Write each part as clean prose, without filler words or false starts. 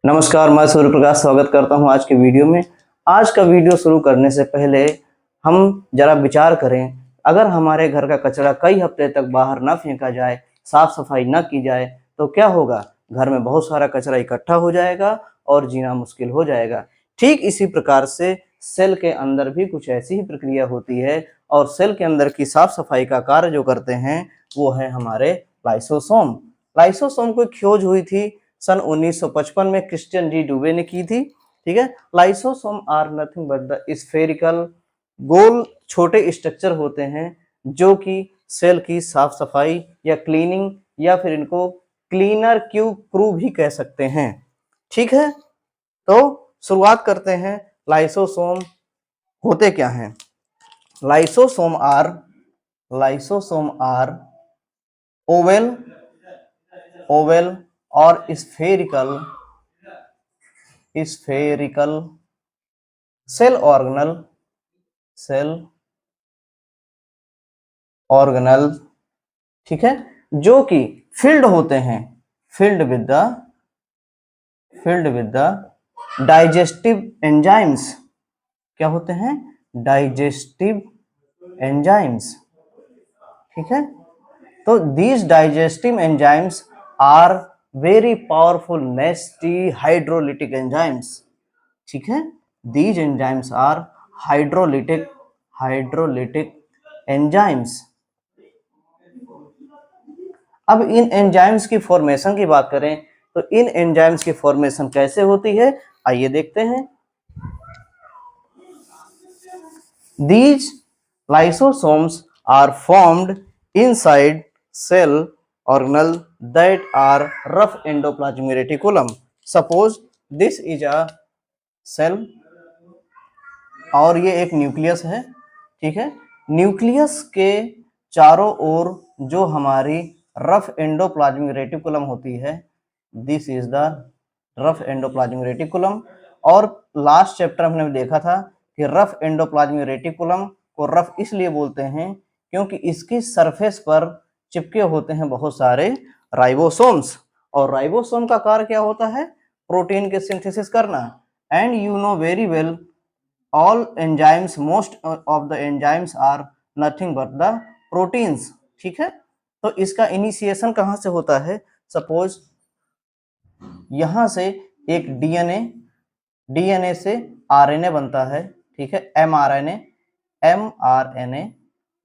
नमस्कार, मैं सूर्य प्रकाश स्वागत करता हूं आज के वीडियो में। आज का वीडियो शुरू करने से पहले हम जरा विचार करें, अगर हमारे घर का कचरा कई हफ्ते तक बाहर न फेंका जाए, साफ सफाई न की जाए तो क्या होगा। घर में बहुत सारा कचरा इकट्ठा हो जाएगा और जीना मुश्किल हो जाएगा। ठीक इसी प्रकार से सेल के अंदर भी कुछ ऐसी ही प्रक्रिया होती है और सेल के अंदर की साफ सफाई का कार्य जो करते हैं वो है हमारे लाइसोसोम। लाइसोसोम को खोज हुई थी सन 1955 में क्रिश्चियन डी डुबे ने की थी। ठीक है, lysosome are nothing but the spherical गोल छोटे स्ट्रक्चर होते हैं जो कि सेल की साफ सफाई या क्लीनिंग या फिर इनको क्लीनर क्रू भी कह सकते हैं। ठीक है, तो शुरुआत करते हैं। लाइसोसोम होते क्या हैं। लाइसोसोम आर ओवेल और स्फेरिकल सेल ऑर्गेनल, ठीक है, जो कि फिल्ड होते हैं, filled with the digestive enzymes. क्या होते हैं? Digestive enzymes. ठीक है, तो these digestive enzymes are very powerful nasty hydrolytic enzymes. ठीक है, these enzymes are hydrolytic enzymes. अब इन एंजाइम्स की फॉर्मेशन की बात करें तो इन एंजाइम्स की फॉर्मेशन कैसे होती है, आइए देखते हैं। These lysosomes are formed inside cell organelle that are rough endoplasmic reticulum. Suppose this is a cell और ये एक न्यूक्लियस है। ठीक है, न्यूक्लियस के चारों ओर जो हमारी रफ एंडोप्लाज्मिक रेटिकुलम होती है, this is the rough endoplasmic reticulum. और लास्ट चैप्टर हमने देखा था कि रफ एंडोप्लाज्मिक रेटिकुलम को रफ इसलिए बोलते हैं क्योंकि इसकी सरफेस पर चिपके होते हैं बहुत सारे राइबोसोम्स। और राइबोसोम का कार्य क्या होता है? प्रोटीन के सिंथेसिस करना। And you know very well all enzymes, most of the enzymes are nothing but the proteins। ठीक है, तो इसका इनिशिएशन कहां से होता है? सपोज यहां से एक डीएनए से आरएनए बनता है। ठीक है, एमआरएनए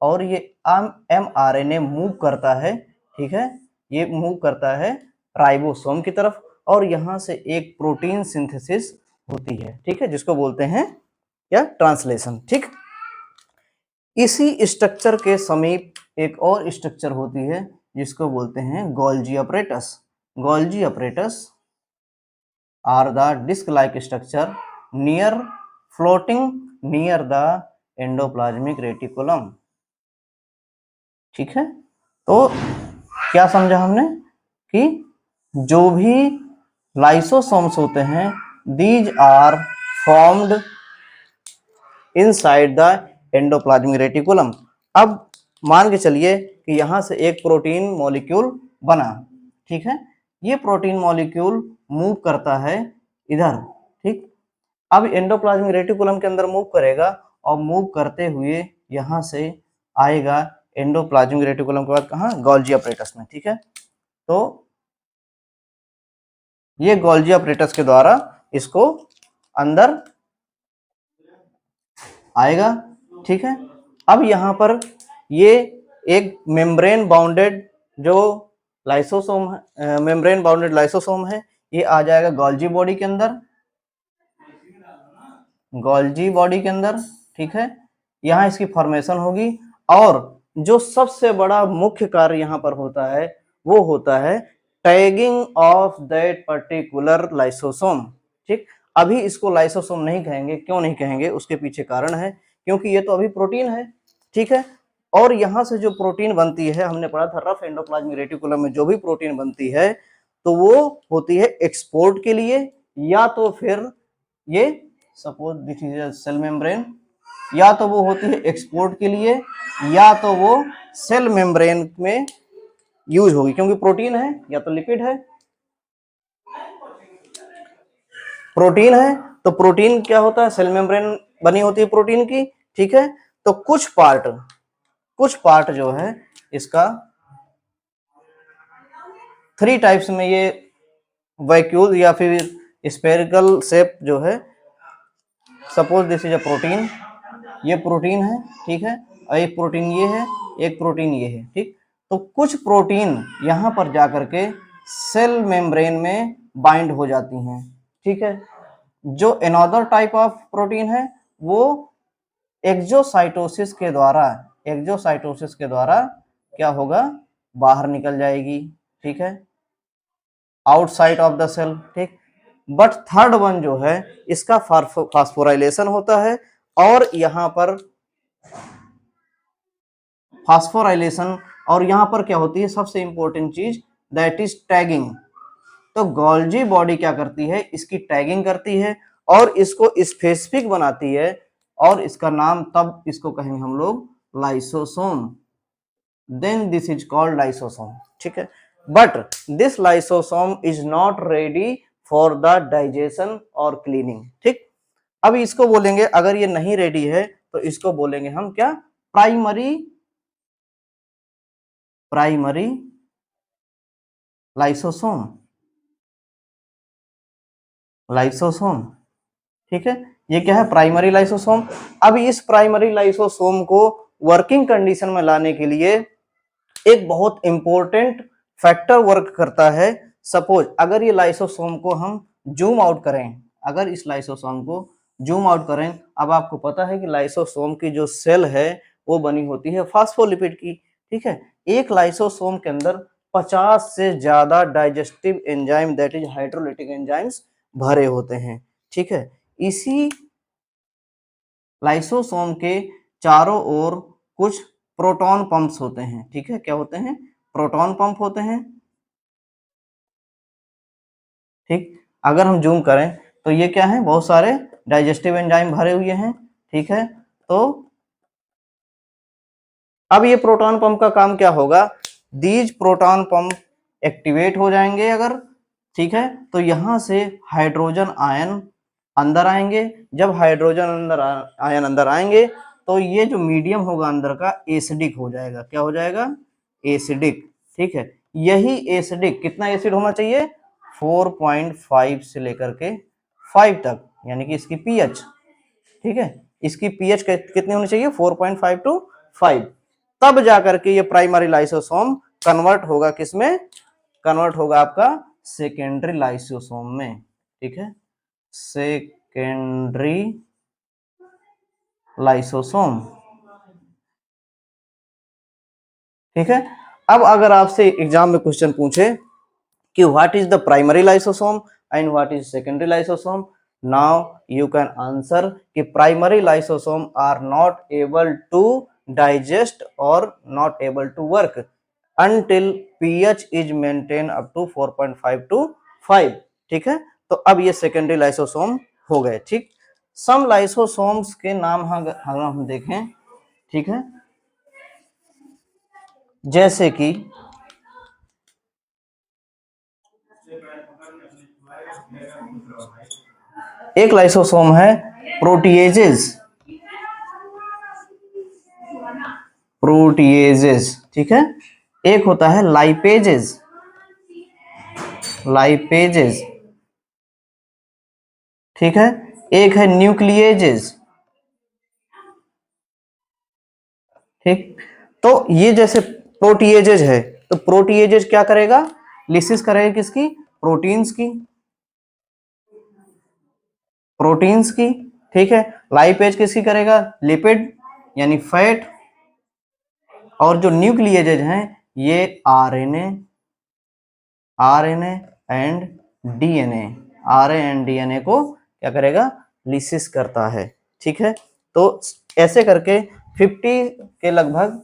और ये एमआरएनए मूव करता है। ठीक है, ये मूव करता है राइबोसोम की तरफ और यहां से एक प्रोटीन सिंथेसिस होती है। ठीक है, जिसको बोलते हैं या ट्रांसलेशन। ठीक, इसी स्ट्रक्चर के समीप एक और स्ट्रक्चर होती है जिसको बोलते हैं Golgi apparatus. Golgi apparatus are the disc like structure floating near the endoplasmic reticulum. ठीक है, तो क्या समझा हमने कि जो भी लाइसोसोम्स होते हैं these are formed inside the endoplasmic reticulum. अब मान के चलिए कि यहां से एक प्रोटीन मॉलिक्यूल बना। ठीक है, ये प्रोटीन मॉलिक्यूल मूव करता है इधर। ठीक, अब एंडोप्लाज्मिक रेटिकुलम के अंदर मूव करेगा और मूव करते हुए यहां से आएगा एंडोप्लाज्मिक रेटिकुलम के बाद कहां? गोल्जी अपरेटस में। ठीक है, तो ये गोल्जी अपरेटस के द्वारा इसको अंदर आएगा। ठीक है, अब यहां पर ये एक मेम्ब्रेन बाउंडेड जो लाइसोसोम है, मेम्ब्रेन बाउंडेड लाइसोसोम है, ये आ जाएगा गोल्जी बॉडी के अंदर। ठीक है, यहां इसकी फॉर्मेशन होगी और जो सबसे बड़ा मुख्य कार्य यहां पर होता है वो होता है tagging of that particular lysosome. ठीक, अभी इसको लाइसोसोम नहीं कहेंगे। क्यों नहीं कहेंगे? उसके पीछे कारण है, क्योंकि ये तो अभी प्रोटीन है। ठीक है, और यहां से जो प्रोटीन बनती है, हमने पढ़ा था रफ एंडोप्लाज्मिक रेटिकुलम में जो भी प्रोटीन बनती है तो वो होती है एक्सपोर्ट के लिए, या तो फिर ये suppose this is cell membrane, या तो वो होती है एक्सपोर्ट के लिए या तो वो सेल मेम्ब्रेन में यूज होगी, क्योंकि प्रोटीन है या तो लिपिड है। प्रोटीन है तो प्रोटीन क्या होता है, सेल मेम्ब्रेन बनी होती है प्रोटीन की, ठीक है। तो कुछ पार्ट जो है इसका 3 टाइप्स में ये वैक्यूल या फिर स्फेरिकल शेप जो है, suppose this is a protein, ये प्रोटीन है, ठीक है, और एक प्रोटीन ये है, एक प्रोटीन ये है, ठीक। तो कुछ प्रोटीन यहाँ पर जाकर के सेल मेम्ब्रेन में बाइंड हो जाती हैं, ठीक है। जो अनदर टाइप ऑफ प्रोटीन है वो एक्सोसाइटोसिस के द्वारा क्या होगा, बाहर निकल जाएगी, ठीक है, आउटसाइड ऑफ द सेल, ठीक। बट थर्ड वन जो है इसका फास्फोराइलेशन होता है, और यहाँ पर फास्फोराइलेशन, और यहाँ पर क्या होती है सबसे इंपॉर्टेंट चीज, दैट इज टैगिंग। तो गोल्जी बॉडी क्या करती है, इसकी टैगिंग करती है और इसको स्पेसिफिक बनाती है, और इसका नाम तब इसको कहेंगे हम लोग lysosome, then this is called lysosome, ठीक है। But this lysosome is not ready for the digestion और क्लीनिंग, ठीक। अब इसको बोलेंगे, अगर ये नहीं रेडी है तो इसको बोलेंगे हम क्या, प्राइमरी लाइसोसोम, ठीक है। ये क्या है, प्राइमरी लाइसोसोम। अब इस प्राइमरी लाइसोसोम को वर्किंग कंडीशन में लाने के लिए एक बहुत इंपॉर्टेंट फैक्टर वर्क करता है। सपोज अगर ये लाइसोसोम को हम जूम आउट करें, अगर इस लाइसोसोम को जूम आउट करें, अब आपको पता है कि लाइसोसोम की जो सेल है वो बनी होती है फास्फोलिपिड की, ठीक है। एक लाइसोसोम के अंदर 50 से ज्यादा digestive enzyme, that is hydrolytic enzymes भरे होते हैं, ठीक है। इसी लाइसोसोम के चारों ओर कुछ प्रोटॉन पंप्स होते हैं, ठीक है, क्या होते हैं, प्रोटॉन पंप होते हैं, ठीक। अगर हम जूम करें तो ये क्या है, बहुत सारे डाइजेस्टिव एंजाइम भरे हुए हैं, ठीक है। तो अब ये प्रोटॉन पंप का काम क्या होगा, दीज प्रोटॉन पंप एक्टिवेट हो जाएंगे अगर, ठीक है, तो यहां से हाइड्रोजन आयन अंदर आएंगे। जब हाइड्रोजन आयन अंदर आएंगे तो ये जो मीडियम होगा अंदर का एसिडिक हो जाएगा, क्या हो जाएगा, एसिडिक, ठीक है। यही एसिडिक, कितना एसिड होना चाहिए, 4.5 से लेकर के 5 तक, यानी कि इसकी पीएच, ठीक है, इसकी पीएच कितनी होनी चाहिए, 4.5 टू 5। तब जाकर के ये प्राइमरी लाइसोसोम कन्वर्ट होगा किसमें, कन्वर्ट होगा आपका सेकेंडरी लाइसोसोम में, ठीक है, सेकेंडरी लाइसोसोम, ठीक है। अब अगर आपसे एग्जाम में क्वेश्चन पूछे कि what is the primary lysosome and what is secondary lysosome, now you can answer कि primary lysosome are not able to digest or not able to work until pH is maintained up to 4.5 to 5, ठीक है। तो अब ये secondary lysosome हो गए, ठीक। सम lysosomes के नाम अगर हम देखें, ठीक है, जैसे कि एक लाइसोसोम है प्रोटीएजेस, ठीक है। एक होता है लाइपेजेस, ठीक है। एक है न्यूक्लिएजेस, ठीक। तो ये जैसे प्रोटीएजेज है, तो प्रोटीएजेज क्या करेगा, लिसिस करेगा किसकी, प्रोटीन्स की, ठीक है। लाइपेज किसकी करेगा, लिपिड यानी फैट, और जो न्यूक्लिएजेज हैं ये आरएनए एंड डीएनए को क्या करेगा, लिसिस करता है, ठीक है। तो ऐसे करके 50 के लगभग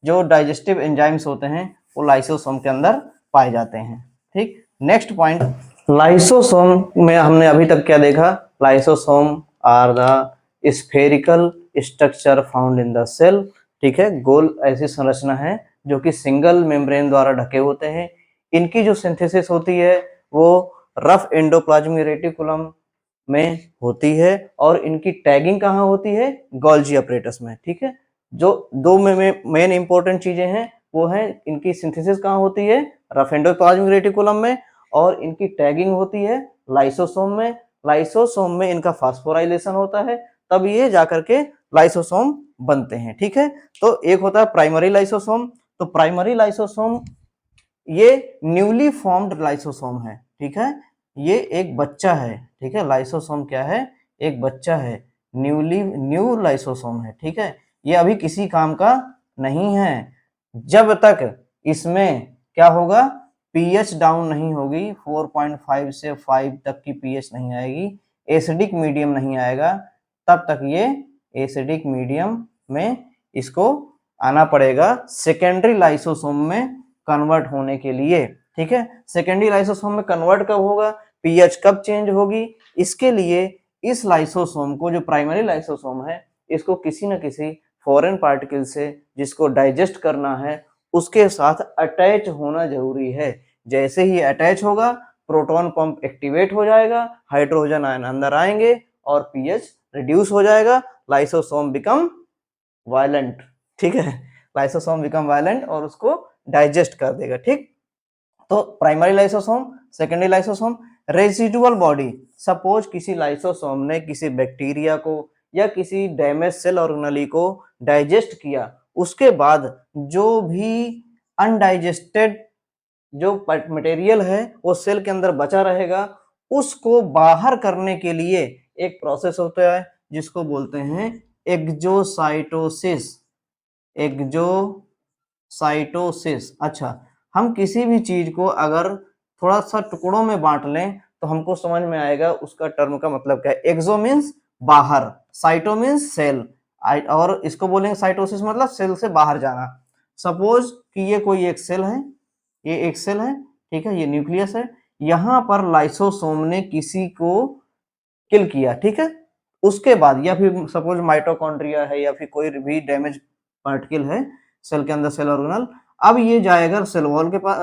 जो डाइजेस्टिव एंजाइम्स होते हैं वो लाइसोसोम के अंदर पाए जाते हैं, ठीक। नेक्स्ट पॉइंट, लाइसोसोम में हमने अभी तक क्या देखा, lysosome are the spherical structure found in the cell, ठीक है। गोल ऐसी संरचना है जो कि सिंगल मेम्ब्रेन द्वारा ढके होते हैं। इनकी जो सिंथेसिस होती है वो रफ एंडोप्लाज्मिक रेटिकुलम में होती है और इनकी टैगिंग कहाँ होती है, गोल्जी अपरेटस में। ठीक है, जो दो मेन इंपॉर्टेंट चीजें हैं वो है इनकी सिंथेसिस कहाँ होती है, रफ एंडोप्लाज्मिक रेटिकुलम में, और इनकी टैगिंग होती है लाइसोसोम में। लाइसोसोम में इनका फास्फोराइलेशन होता है, तब ये जाकर के लाइसोसोम बनते हैं। ठीक है, तो एक होता है प्राइमरी लाइसोसोम। तो प्राइमरी लाइसोसोम ये न्यूली फॉर्म्ड लाइसोसोम है। ठीक है, ये एक बच्चा है। ठीक है, लाइसोसोम क्या है, एक बच्चा है, न्यू लाइसोसोम है। ठीक है, ये अभी किसी काम का नहीं है जब तक इसमें क्या होगा, पीएच डाउन नहीं होगी, 4.5 से 5 तक की पीएच नहीं आएगी, एसिडिक मीडियम नहीं आएगा, तब तक ये एसिडिक मीडियम में इसको आना पड़ेगा सेकेंडरी लाइसोसोम में कन्वर्ट होने के लिए। ठीक है, सेकेंडरी लाइसोसोम में कन्वर्ट कब होगा, पीएच कब चेंज होगी, इसके लिए इस लाइसोसोम को, जो प्राइमरी लाइसोसोम है, इसको किसी न किसी फॉरेन पार्टिकल से जिसको डाइजेस्ट करना है उसके साथ अटैच होना जरूरी है। जैसे ही अटैच होगा प्रोटॉन पंप एक्टिवेट हो जाएगा, हाइड्रोजन आयन अंदर आएंगे और पीएच रिड्यूस हो जाएगा, लाइसोसोम बिकम वायलेंट। ठीक है, लाइसोसोम बिकम वायलेंट और उसको डाइजेस्ट कर देगा। ठीक, तो primary lysosome, secondary lysosome, residual body. Suppose किसी लाइसोसोम ने किसी बैक्टीरिया को या किसी डैमेज सेल ऑर्गेनेली को डाइजेस्ट किया, उसके बाद जो भी अनडाइजेस्टेड जो मटेरियल है वो सेल के अंदर बचा रहेगा, उसको बाहर करने के लिए एक प्रोसेस होता है जिसको बोलते हैं एक्जोसाइटोसिस। एक्जोसाइटोसिस। अच्छा, हम किसी भी चीज को अगर थोड़ा सा टुकड़ों में बांट लें तो हमको समझ में आएगा उसका टर्म का मतलब क्या है। एक्सो मीन्स बाहर, साइटो मीन्स सेल, और इसको बोलेंगे साइटोसिस मतलब सेल से बाहर जाना। सपोज कि ये कोई एक सेल है, ये एक सेल है, ठीक है, ये न्यूक्लियस है, यहाँ पर लाइसोसोम ने किसी को किल किया। ठीक है, उसके बाद या फिर सपोज माइटोकॉन्ड्रिया है या फिर कोई भी डैमेज पार्टिकल है सेल के अंदर, सेल ऑर्गेनल, अब ये जाएगा सेल वॉल के पास,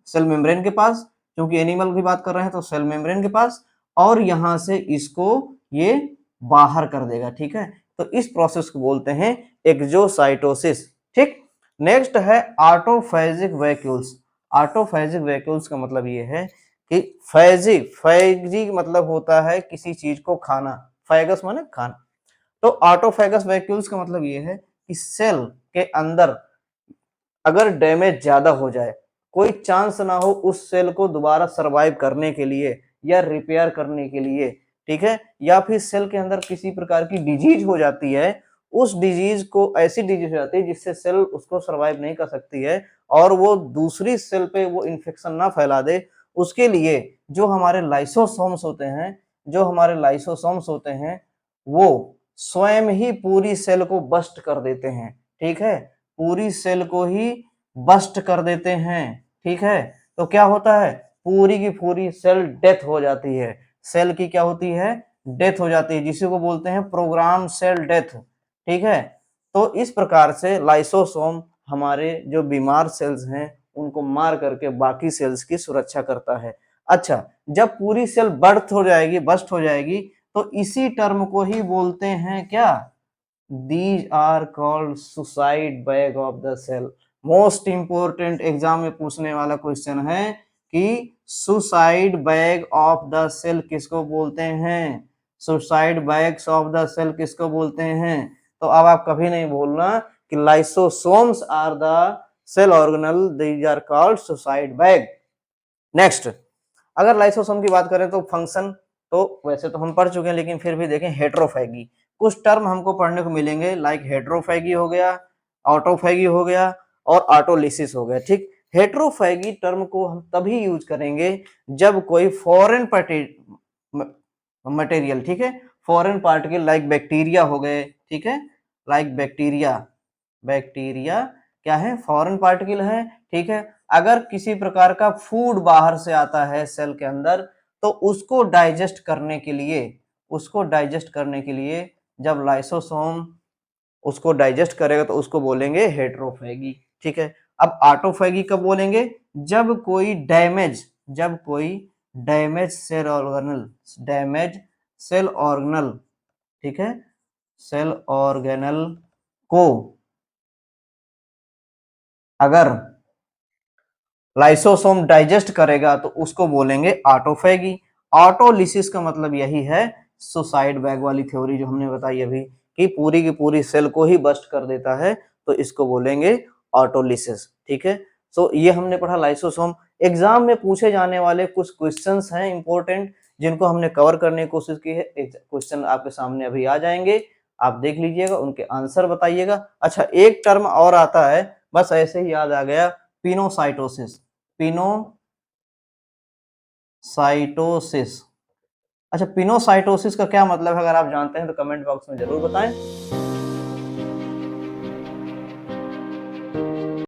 सेल मेम्ब्रेन के पास, क्योंकि एनिमल की बात कर रहे हैं तो सेल मेम्ब्रेन के पास, और यहां से इसको ये बाहर कर देगा। ठीक है, तो इस प्रोसेस को बोलते हैं एक्जोसाइटोसिस। ठीक, नेक्स्ट है ऑटोफेजिक वैक्यूल्स। ऑटोफेजिक वैक्यूल्स का मतलब ये है कि फैजी मतलब होता है किसी चीज को खाना, फैगस माने खाना। तो ऑटोफेगस वैक्यूल्स का मतलब ये है कि सेल के अंदर अगर डैमेज ज्यादा हो जाए, कोई चांस ना हो उस सेल को दोबारा सरवाइव करने के लिए या रिपेयर करने के लिए, ठीक है, या फिर सेल के अंदर किसी प्रकार की डिजीज हो जाती है, उस डिजीज को, ऐसी डिजीज हो जाती है जिससे सेल उसको सरवाइव नहीं कर सकती है और वो दूसरी सेल पे वो इन्फेक्शन ना फैला दे, उसके लिए जो हमारे लाइसोसोम्स होते हैं, वो स्वयं ही पूरी सेल को बस्ट कर देते हैं। ठीक है, पूरी सेल को ही बस्ट कर देते हैं। ठीक है, तो क्या होता है, पूरी की पूरी सेल डेथ हो जाती है, सेल की क्या होती है, डेथ हो जाती है, जिसे को बोलते हैं प्रोग्राम सेल डेथ। ठीक है, तो इस प्रकार से लाइसोसोम हमारे जो बीमार सेल्स हैं उनको मार करके बाकी सेल्स की सुरक्षा करता है। अच्छा, जब पूरी सेल बस्ट हो जाएगी तो इसी टर्म को ही बोलते हैं क्या, These are called suicide bag of the cell। Most important exam में पूछने वाला क्वेश्चन है कि suicide bag of the cell किसको बोलते हैं, suicide bags of the cell किसको बोलते हैं। तो अब आप कभी नहीं बोलना कि lysosomes are the cell organelle, these are called suicide bag. Next, अगर लाइसोसोम की बात करें तो फंक्शन तो वैसे तो हम पढ़ चुके हैं, लेकिन फिर भी देखें हेट्रोफैगी, कुछ टर्म हमको पढ़ने को मिलेंगे, लाइक हेट्रोफैगी हो गया, ऑटोफैगी हो गया और ऑटोलिसिस हो गया। ठीक, हेट्रोफैगी टर्म को हम तभी यूज करेंगे जब कोई फॉरेन मटेरियल, ठीक है, फॉरेन पार्टिकल लाइक बैक्टीरिया हो गए, ठीक है, लाइक बैक्टीरिया क्या है, फॉरेन पार्टिकल है। ठीक है, अगर किसी प्रकार का फूड बाहर से आता है सेल के अंदर तो उसको डाइजेस्ट करने के लिए जब लाइसोसोम उसको डाइजेस्ट करेगा तो उसको बोलेंगे हेट्रोफैगी। ठीक है, अब ऑटोफैगी कब बोलेंगे, जब कोई damage cell organelle, damage cell organelle, ठीक है, सेल ऑर्गेनल को अगर लाइसोसोम डाइजेस्ट करेगा तो उसको बोलेंगे ऑटोफेगी। ऑटोलिसिस का मतलब यही है, सुसाइड बैग वाली थ्योरी जो हमने बताई अभी, कि पूरी की पूरी सेल को ही बस्ट कर देता है, तो इसको बोलेंगे ऑटोलिसिस, ठीक है। सो ये हमने पढ़ा लाइसोसोम। एग्जाम में पूछे जाने वाले कुछ क्वेश्चंस हैं इंपॉर्टेंट, जिनको हमने कवर करने की कोशिश की है। क्वेश्चन आपके सामने अभी आ जाएंगे, आप देख लीजिएगा, उनके आंसर बताइएगा। अच्छा, एक टर्म और आता है, बस ऐसे ही याद आ गया, पिनोसाइटोसिस, पिनोसाइटोसिस। अच्छा, पिनोसाइटोसिस का क्या मतलब है, अगर आप जानते हैं तो कमेंट बॉक्स में जरूर बताएं।